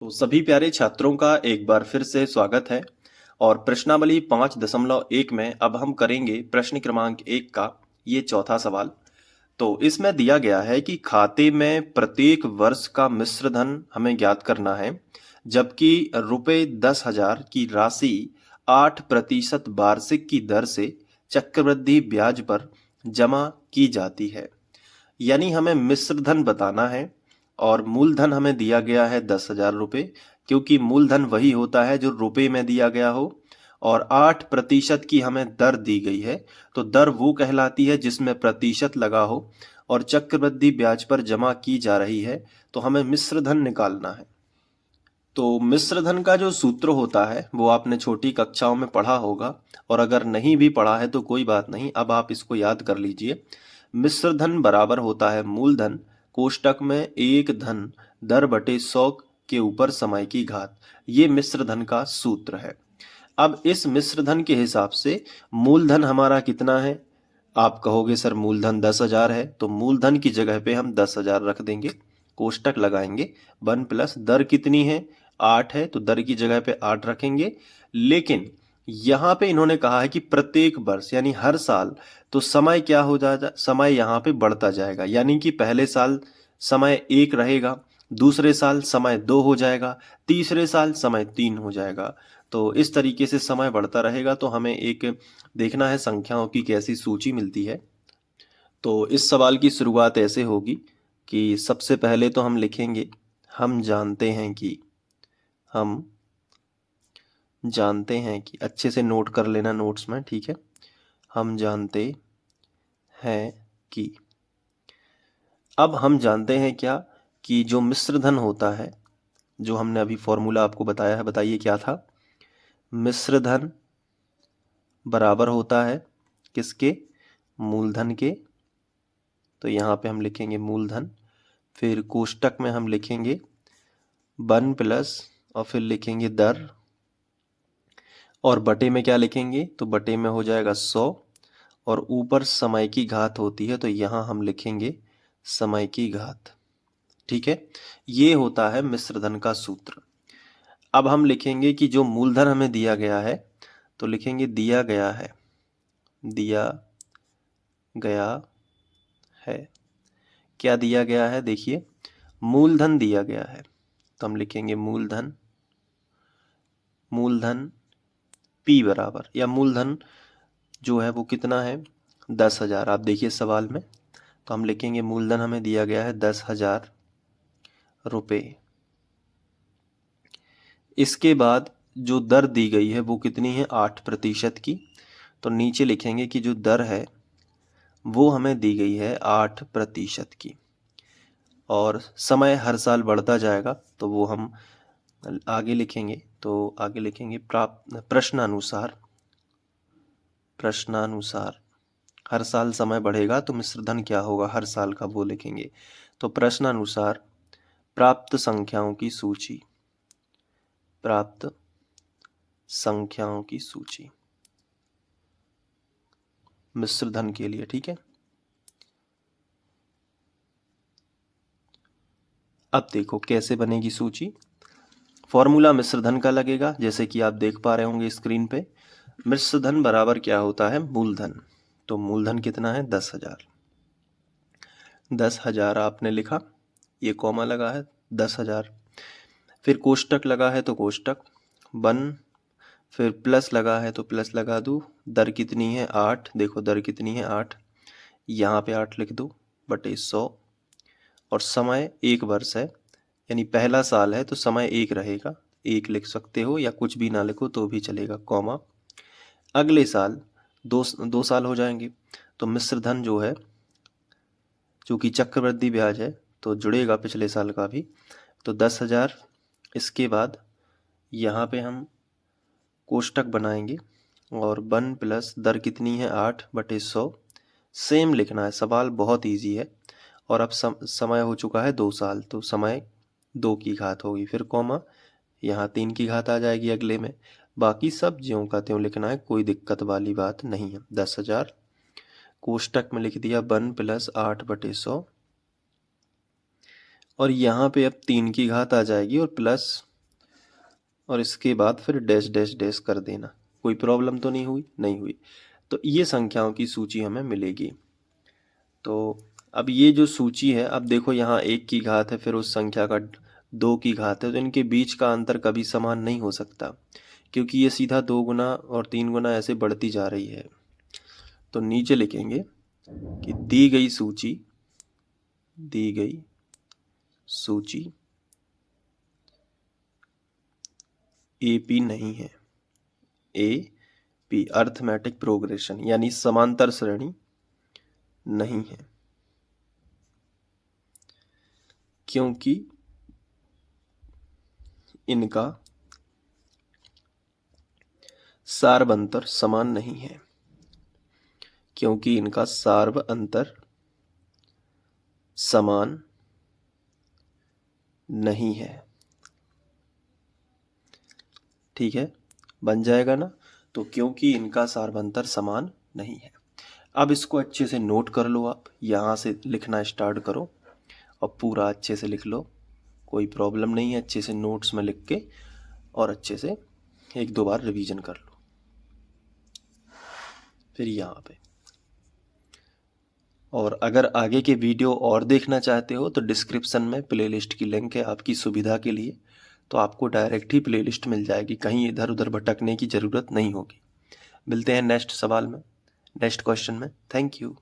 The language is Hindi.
तो सभी प्यारे छात्रों का एक बार फिर से स्वागत है। और प्रश्नावली 5.1 में अब हम करेंगे प्रश्न क्रमांक 1 का ये चौथा सवाल। तो इसमें दिया गया है कि खाते में प्रत्येक वर्ष का मिश्र धन हमें ज्ञात करना है, जबकि रुपए 10,000 की राशि 8% वार्षिक की दर से चक्रवृद्धि ब्याज पर जमा की जाती है। यानी हमें मिश्र धन बताना है और मूलधन हमें दिया गया है 10,000 रुपये, क्योंकि मूलधन वही होता है जो रुपए में दिया गया हो। और 8% की हमें दर दी गई है, तो दर वो कहलाती है जिसमें प्रतिशत लगा हो और चक्रवृद्धि ब्याज पर जमा की जा रही है। तो हमें मिश्र धन निकालना है। तो मिश्र धन का जो सूत्र होता है वो आपने छोटी कक्षाओं में पढ़ा होगा, और अगर नहीं भी पढ़ा है तो कोई बात नहीं, अब आप इसको याद कर लीजिए। मिश्र धन बराबर होता है मूलधन कोष्टक में एक धन दर बटे 100 के ऊपर समय की घात। ये मिश्र धन का सूत्र है। अब इस मिश्र धन के हिसाब से मूलधन हमारा कितना है? आप कहोगे सर मूलधन 10,000 है, तो मूलधन की जगह पे हम 10,000 रख देंगे, कोष्टक लगाएंगे। 1 प्लस दर कितनी है? 8 है, तो दर की जगह पे 8 रखेंगे। लेकिन यहाँ पे इन्होंने कहा है कि प्रत्येक वर्ष यानी हर साल, तो समय क्या हो जाएगा? समय यहाँ पे बढ़ता जाएगा, यानी कि पहले साल समय 1 रहेगा, दूसरे साल समय 2 हो जाएगा, तीसरे साल समय 3 हो जाएगा। तो इस तरीके से समय बढ़ता रहेगा। तो हमें एक देखना है संख्याओं की कैसी सूची मिलती है। तो इस सवाल की शुरुआत ऐसे होगी कि सबसे पहले तो हम लिखेंगे हम जानते हैं कि, हम जानते हैं कि, अच्छे से नोट कर लेना नोट्स में, ठीक है। हम जानते हैं कि, अब हम जानते हैं क्या? कि जो मिश्र धन होता है, जो हमने अभी फॉर्मूला आपको बताया है, बताइए क्या था? मिश्र धन बराबर होता है किसके? मूलधन के। तो यहाँ पे हम लिखेंगे मूलधन, फिर कोष्टक में हम लिखेंगे 1 प्लस और फिर लिखेंगे दर, और बटे में क्या लिखेंगे? तो बटे में हो जाएगा 100, और ऊपर समय की घात होती है तो यहाँ हम लिखेंगे समय की घात। ठीक है, ये होता है मिश्र धन का सूत्र। अब हम लिखेंगे कि जो मूलधन हमें दिया गया है, तो लिखेंगे दिया गया है, दिया गया है। क्या दिया गया है? देखिए मूलधन दिया गया है, तो हम लिखेंगे मूलधन, मूलधन P बराबर, या मूलधन जो है वो कितना है? 10,000। आप देखिए सवाल में, तो हम लिखेंगे मूलधन हमें दिया गया है 10,000 रुपये। इसके बाद जो दर दी गई है वो कितनी है? 8% की। तो नीचे लिखेंगे कि जो दर है वो हमें दी गई है 8% की, और समय हर साल बढ़ता जाएगा, तो वो हम आगे लिखेंगे। तो आगे लिखेंगे प्रश्नानुसार, प्रश्नानुसार हर साल समय बढ़ेगा तो मिश्र धन क्या होगा हर साल का, वो लिखेंगे। तो प्रश्नानुसार प्राप्त संख्याओं की सूची, प्राप्त संख्याओं की सूची मिश्र धन के लिए, ठीक है। अब देखो कैसे बनेगी सूची। फॉर्मूला मिश्र धन का लगेगा, जैसे कि आप देख पा रहे होंगे स्क्रीन पे। मिश्र धन बराबर क्या होता है? मूलधन। तो मूलधन कितना है? 10,000। 10,000 आपने लिखा, ये कॉमा लगा है 10,000, फिर कोष्टक लगा है तो कोष्टक 1, फिर प्लस लगा है तो प्लस लगा दूँ। दर कितनी है? 8। देखो दर कितनी है? 8। यहाँ पे 8 लिख दो बटे 100, और समय 1 वर्ष है, यानी पहला साल है तो समय 1 रहेगा, 1 लिख सकते हो या कुछ भी ना लिखो तो भी चलेगा, कॉमा। अगले साल 2 साल हो जाएंगे, तो मिश्र धन जो है, चूँकि चक्रवृद्धि ब्याज है तो जुड़ेगा पिछले साल का भी, तो 10,000। इसके बाद यहाँ पे हम कोष्टक बनाएंगे, और 1 प्लस दर कितनी है? 8/100। सेम लिखना है, सवाल बहुत इजी है। और अब समय हो चुका है 2 साल, तो समय 2 की घात होगी, फिर कॉमा, यहाँ 3 की घात आ जाएगी अगले में। बाकी सब ज्यों का त्यों लिखना है, कोई दिक्कत वाली बात नहीं है। 10,000 कोष्टक में लिख दिया 1 प्लस 8/100, और यहाँ पे अब 3 की घात आ जाएगी और प्लस और इसके बाद फिर डैश डैश डैश कर देना। कोई प्रॉब्लम तो नहीं हुई? नहीं हुई। तो ये संख्याओं की सूची हमें मिलेगी। तो अब ये जो सूची है, अब देखो यहाँ 1 की घात है, फिर उस संख्या का 2 की घात है, तो इनके बीच का अंतर कभी समान नहीं हो सकता, क्योंकि ये सीधा 2 गुना और 3 गुना ऐसे बढ़ती जा रही है। तो नीचे लिखेंगे कि दी गई सूची AP नहीं है। AP अर्थमेटिक प्रोग्रेशन यानी समांतर श्रेणी नहीं है, क्योंकि इनका सार्व अंतर समान नहीं है। क्योंकि इनका सार्व अंतर समान नहीं है। ठीक है, बन जाएगा ना? तो क्योंकि इनका सार्वंतर समान नहीं है। अब इसको अच्छे से नोट कर लो, आप यहाँ से लिखना स्टार्ट करो और पूरा अच्छे से लिख लो, कोई प्रॉब्लम नहीं है। अच्छे से नोट्स में लिख के और अच्छे से 1-2 बार रिवीजन कर लो। फिर यहाँ पे, और अगर आगे के वीडियो और देखना चाहते हो तो डिस्क्रिप्शन में प्लेलिस्ट की लिंक है आपकी सुविधा के लिए, तो आपको डायरेक्ट ही प्लेलिस्ट मिल जाएगी, कहीं इधर उधर भटकने की ज़रूरत नहीं होगी। मिलते हैं नेक्स्ट सवाल में, नेक्स्ट क्वेश्चन में। Thank you.